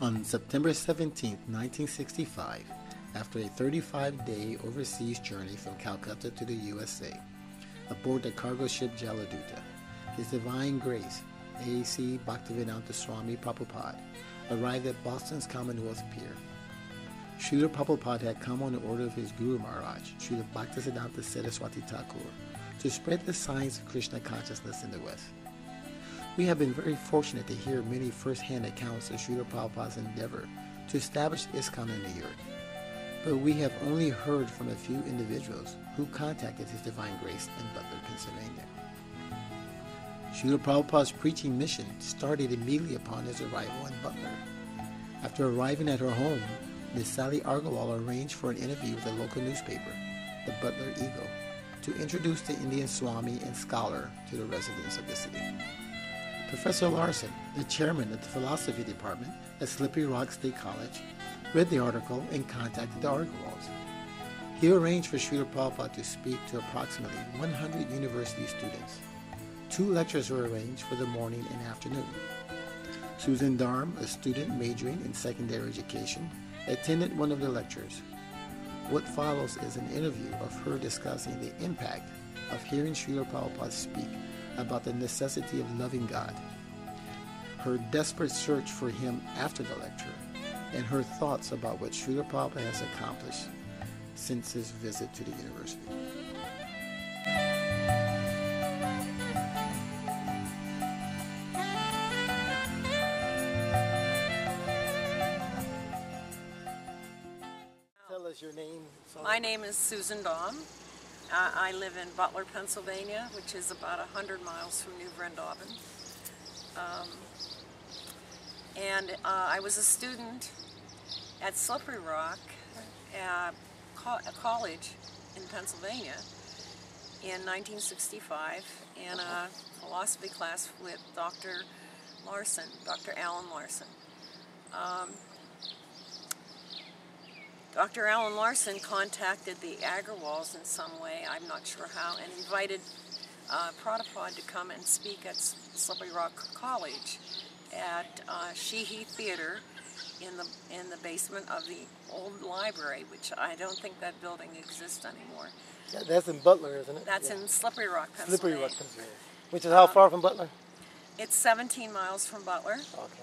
On September 17, 1965, after a 35-day overseas journey from Calcutta to the USA, aboard the cargo ship Jaladuta, His Divine Grace, A.C. Bhaktivedanta Swami Prabhupada, arrived at Boston's Commonwealth Pier. Srila Prabhupada had come on the order of his Guru Maharaj, Srila Bhaktisiddhanta Saraswati Thakur, to spread the science of Krishna consciousness in the West. We have been very fortunate to hear many first-hand accounts of Srila Prabhupada's endeavor to establish ISKCON in New York, but we have only heard from a few individuals who contacted His Divine Grace in Butler, Pennsylvania. Srila Prabhupada's preaching mission started immediately upon his arrival in Butler. After arriving at her home, Miss Sally Argawal arranged for an interview with a local newspaper, the Butler Eagle, to introduce the Indian Swami and scholar to the residents of the city. Professor Larson, the chairman of the philosophy department at Slippery Rock State College, read the article and contacted the Argawals. He arranged for Srila Prabhupada to speak to approximately 100 university students. 2 lectures were arranged for the morning and afternoon. Susan Daum, a student majoring in secondary education, attended one of the lectures. What follows is an interview of her discussing the impact of hearing Srila Prabhupada speak about the necessity of loving God, her desperate search for Him after the lecture, and her thoughts about what Srila Prabhupada has accomplished since his visit to the university. Tell us your name. My name is Susan Daum. I live in Butler, Pennsylvania, which is about 100 miles from New Vrindavan. I was a student at Slippery Rock, a college in Pennsylvania, in 1965 in a philosophy class with Dr. Larson, Dr. Alan Larson. Dr. Alan Larson contacted the Agrawals in some way, I'm not sure how, and invited Prabhupada to come and speak at Slippery Rock College at Sheehy Theater in the basement of the old library, which I don't think that building exists anymore. That's in Butler, isn't it? That's in Slippery Rock, Pennsylvania. Slippery Rock, Pennsylvania. Which is how far from Butler? It's 17 miles from Butler. Okay.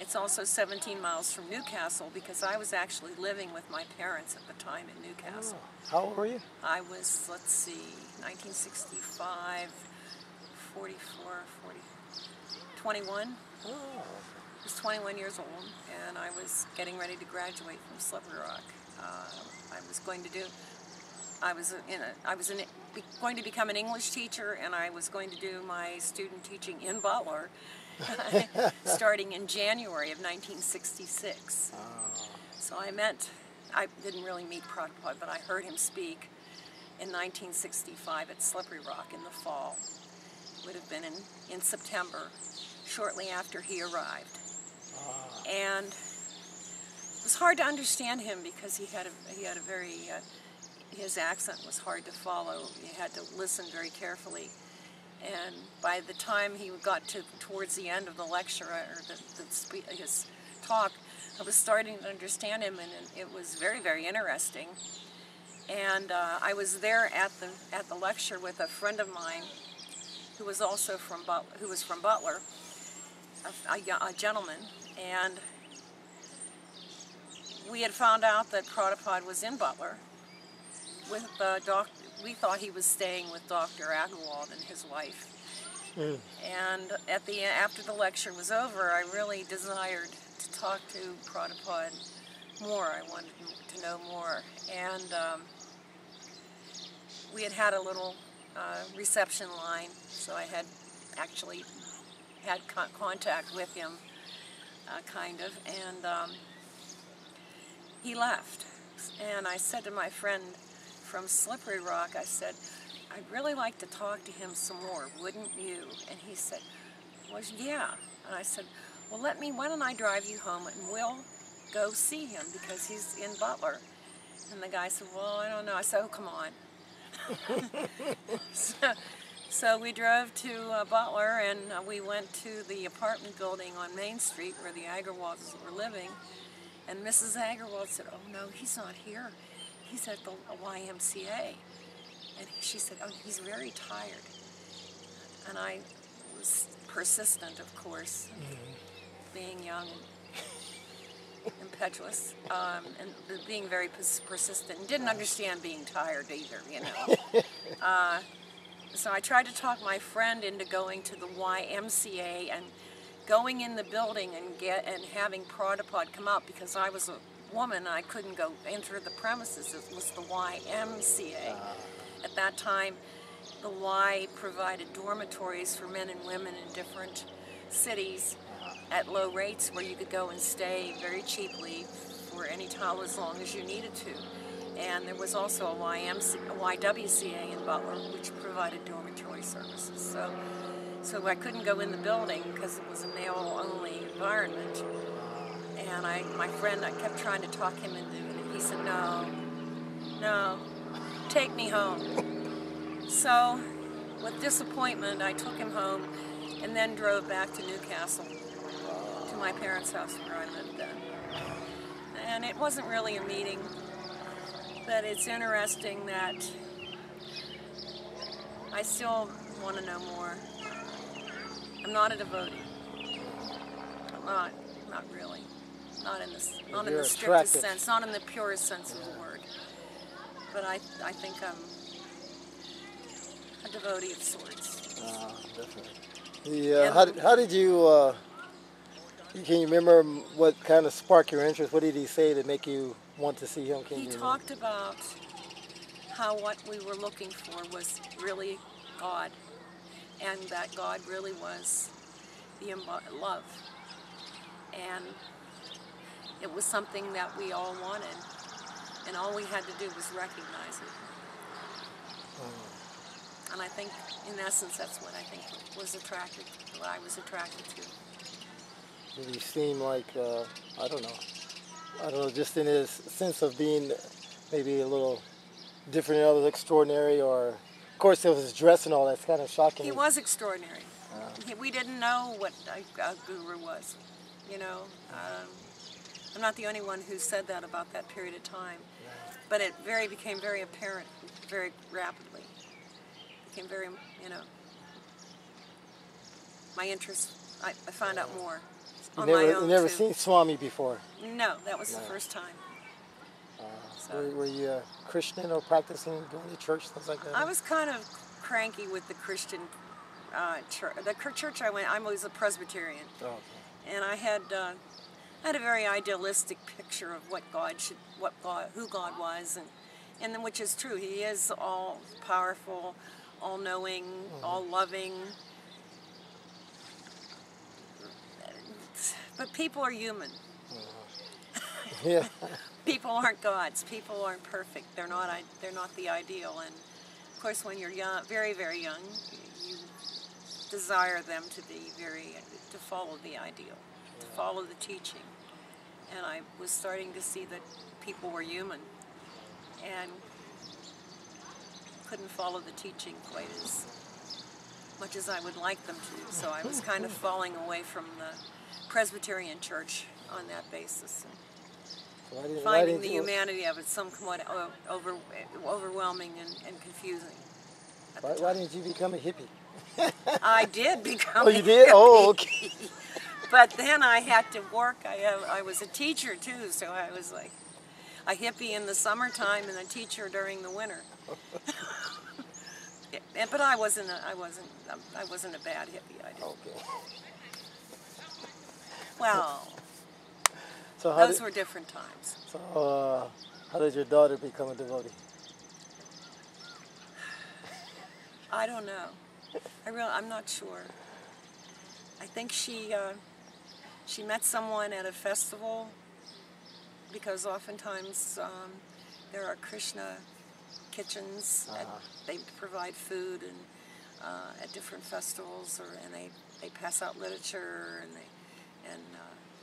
It's also 17 miles from Newcastle because I was actually living with my parents at the time in Newcastle. Oh. How old were you? I was, let's see, 1965, 44, 21. Oh. I was 21 years old, and I was getting ready to graduate from Slippery Rock. Going to become an English teacher, and I was going to do my student teaching in Butler, starting in January of 1966. So I didn't really meet Prabhupada, but I heard him speak in 1965 at Slippery Rock in the fall. It would have been in September, shortly after he arrived. And it was hard to understand him because he had a very, his accent was hard to follow. You had to listen very carefully. And by the time he got towards the end of the lecture, or his talk, I was starting to understand him, and it was very, very interesting. And I was there at the lecture with a friend of mine who was also from Butler, a gentleman, and we had found out that Prabhupada was in Butler with we thought he was staying with Dr. Agrawal and his wife. And after the lecture was over, I really desired to talk to Prabhupada more. I wanted to know more. And we had a little reception line, so I had actually had contact with him, kind of, and he left. And I said to my friend from Slippery Rock, I said, I'd really like to talk to him some more, wouldn't you? And he said, well, yeah. And I said, well, why don't I drive you home and we'll go see him because he's in Butler. And the guy said, well, I don't know. I said, oh, come on. So we drove to Butler, and we went to the apartment building on Main Street where the Agarwals were living. And Mrs. Agarwal said, "Oh no, he's not here. He's at the YMCA." And she said, "Oh, he's very tired." And I was persistent, of course, being young and impetuous, and being very persistent, and didn't understand being tired either, you know. So I tried to talk my friend into going to the YMCA and going in the building and having Prabhupada come out, because I was a woman, I couldn't go enter the premises. It was the YMCA. At that time, the Y provided dormitories for men and women in different cities at low rates where you could go and stay very cheaply for any time as long as you needed to. And there was also a YWCA in Butler, which provided dormitory services. So I couldn't go in the building because it was a male-only environment. And my friend, I kept trying to talk him into it, and he said, no, take me home. So, with disappointment, I took him home and then drove back to Newcastle, to my parents' house where I lived then. And it wasn't really a meeting, but it's interesting that I still want to know more. I'm not a devotee. I'm not really. Not in the strictest sense, not in the purest sense of the word. But I think I'm a devotee of sorts. Definitely. How did you, can you remember what kind of sparked your interest? What did he say to make you want to see him? He talked about how what we were looking for was really God, and that God really was the love. And it was something that we all wanted, and all we had to do was recognize it. And I think, in essence, that's what I think what I was attracted to. Did he seem like, I don't know, just in his sense of being maybe a little different and extraordinary, or, of course, it was his dress and all that's kind of shocking. He was extraordinary. We didn't know what a guru was, you know. I'm not the only one who said that about that period of time, but it became very apparent very rapidly. It became very, you know, my interest, I found out more on my own. You never too. seen Swami before? No, that was the first time. Were you a Christian or practicing, going to church, things like that? I was kind of cranky with the Christian church. The church I was a Presbyterian. Oh, okay. And I had a very idealistic picture of what who God was, and then, which is true. He is all powerful, all knowing, all loving. But people are human. Yeah. People aren't gods. People aren't perfect. They're not the ideal. And of course, when you're young, very, very young, you desire them to follow the ideal, to follow the teaching. And I was starting to see that people were human and couldn't follow the teaching quite as much as I would like them to. So I was kind of falling away from the Presbyterian church on that basis. And finding the humanity of it somewhat overwhelming and confusing. Why didn't you become a hippie? I did become a hippie. Oh, you did? Oh, okay. But then I had to work. I was a teacher too, so I was like a hippie in the summertime and a teacher during the winter. But I wasn't a bad hippie. I didn't. Okay. Well, so those were different times. So how did your daughter become a devotee? I don't know. I'm not sure. I think she met someone at a festival, because oftentimes there are Krishna kitchens. They provide food at different festivals, and they pass out literature, and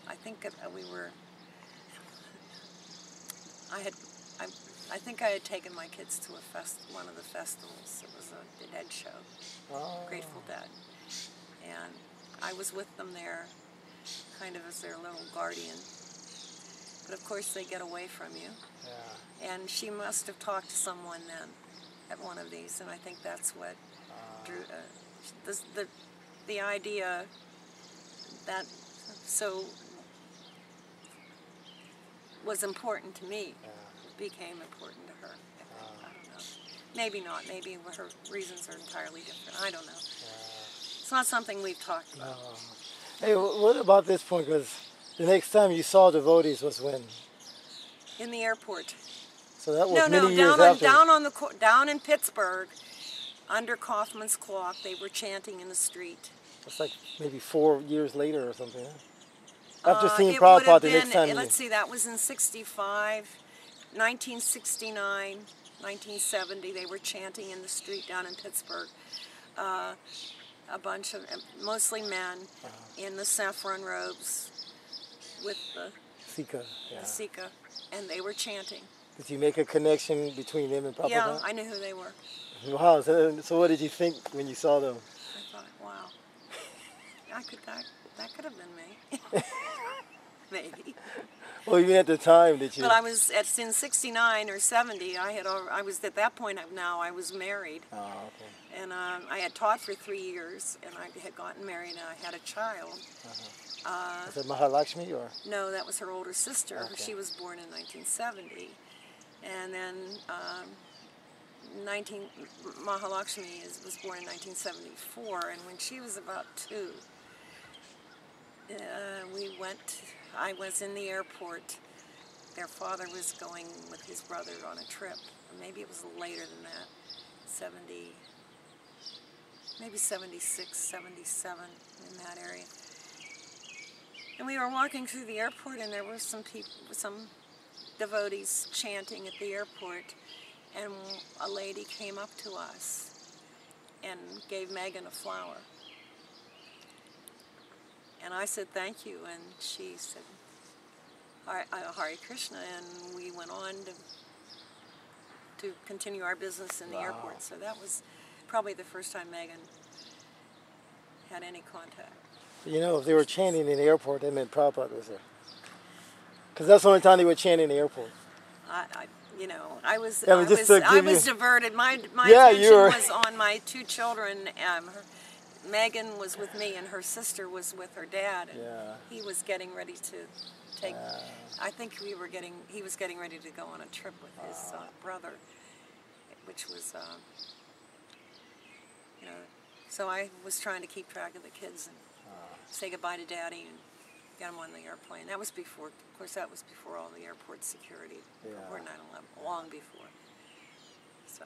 I think we were. I think I had taken my kids to one of the festivals. It was a dead show. Grateful Dead. And I was with them there, kind of as their little guardian. But of course they get away from you. Yeah. And she must have talked to someone then at one of these, and I think that's what drew the idea that so was important to me, became important to her. I don't know. Maybe not. Maybe her reasons are entirely different. I don't know. It's not something we've talked about. Hey, what about this point? Because the next time you saw devotees was when? In the airport. So that was many years after. Down in Pittsburgh, under Kaufman's clock, they were chanting in the street. It's like maybe 4 years later or something. Huh? After seeing Prabhupada the next time. Let's see, that was in 65, 1969, 1970. They were chanting in the street down in Pittsburgh. A bunch of, mostly men, in the saffron robes with the Sika. Yeah. the Sika, and they were chanting. Did you make a connection between them and Prabhupada? Yeah, I knew who they were. Wow. So what did you think when you saw them? I thought, wow, that could have been me. Maybe. Well, even at the time, did you? But I was in 69 or 70. I was at that point now. I was married. Oh, okay. And I had taught for 3 years, and I had gotten married, and I had a child. Is it Mahalakshmi or? No, that was her older sister. Okay. She was born in 1970, and then Mahalakshmi was born in 1974. And when she was about 2, I was in the airport. Their father was going with his brother on a trip. Or maybe it was later than that, 70. Maybe 76, 77, in that area. And we were walking through the airport, and there were some devotees chanting at the airport, and a lady came up to us and gave Megan a flower. And I said, thank you, and she said, Hare Krishna, and we went on to continue our business in the airport. So that was probably the first time Megan had any contact. You know, if they were chanting in the airport, that meant Prabhupada was there. Because that's the only time they would chant in the airport. I was diverted. My attention was on my 2 children. Megan was with me, and her sister was with her dad. And he was getting ready to take. I think he was getting ready to go on a trip with his brother, which was, So I was trying to keep track of the kids and say goodbye to Daddy and get them on the airplane. That was before. Of course, that was before all the airport security. Before 9/11, long before. So,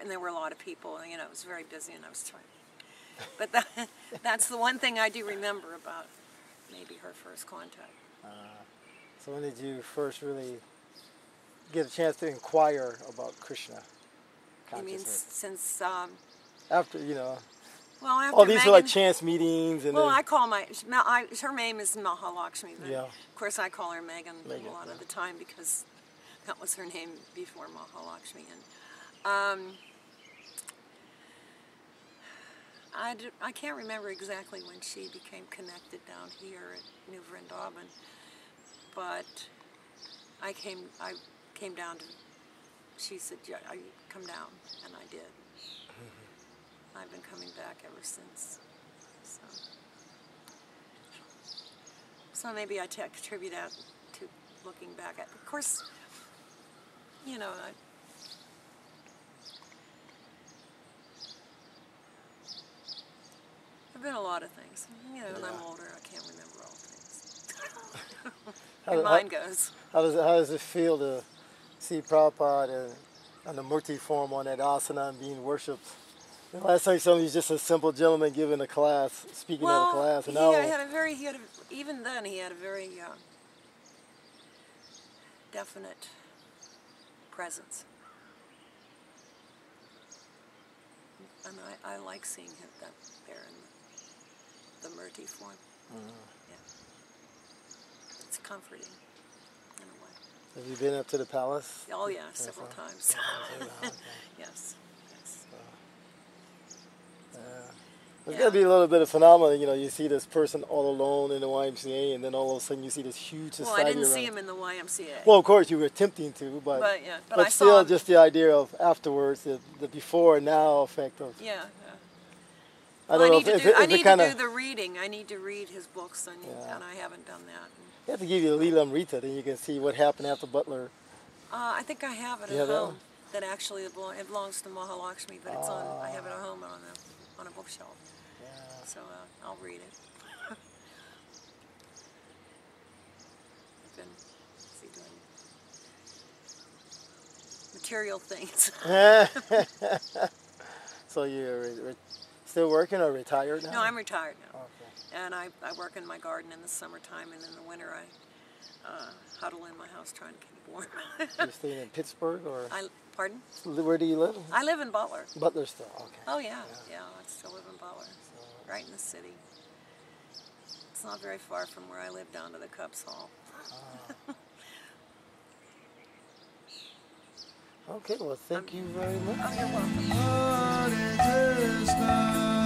and there were a lot of people. And, it was very busy, and I was trying. But that's the one thing I do remember about maybe her first contact. So when did you first really get a chance to inquire about Krishna consciousness? You mean since... after, well, after all these Megan, were like chance meetings and I call her name is Mahalakshmi, but Yeah. of course I call her Megan a lot yeah. of the time because that was her name before Mahalakshmi. And I can't remember exactly when she became connected down here at New Vrindavan, but I came down to, she said, come down, and I did. I've been coming back ever since. So maybe I attribute that to looking back at, of course, there've been a lot of things. When I'm older, I can't remember all things. Your mind goes. How does it feel to see Prabhupada on the Murti form on that asana and being worshipped? The last time you saw me, he was just a simple gentleman giving a class, speaking at a class. And even then he had a very definite presence. And I like seeing him there in the Murti form. Yeah. It's comforting in a way. Have you been up to the palace? Oh yeah, several times. Yes. There's got to be a little bit of phenomenon, you know, you see this person all alone in the YMCA, and then all of a sudden you see this huge society Well, I didn't around. see him in the YMCA. Well, of course, you were attempting to, but I still, saw him. just the idea of afterwards, the before and now effect of. Yeah. I don't know I need to kinda, do the reading. I need to read his books, and I haven't done that. You have to give you a Leela Rita, then you can see what happened after Butler. I think I have it at home. That actually it belongs to Mahalakshmi, but it's on. I have it at home on a bookshelf. Yeah. So I'll read it. I've been doing material things. So you're still working or retired now? No, I'm retired now. Okay. And I work in my garden in the summertime, and in the winter I huddle in my house trying to keep warm. You're staying in Pittsburgh or? Pardon? Where do you live? I live in Butler. Butler still, okay. Oh yeah, I still live in Butler, right in the city. It's not very far from where I live down to the Cubs Hall. Okay, well, thank you very much. Oh, you're welcome.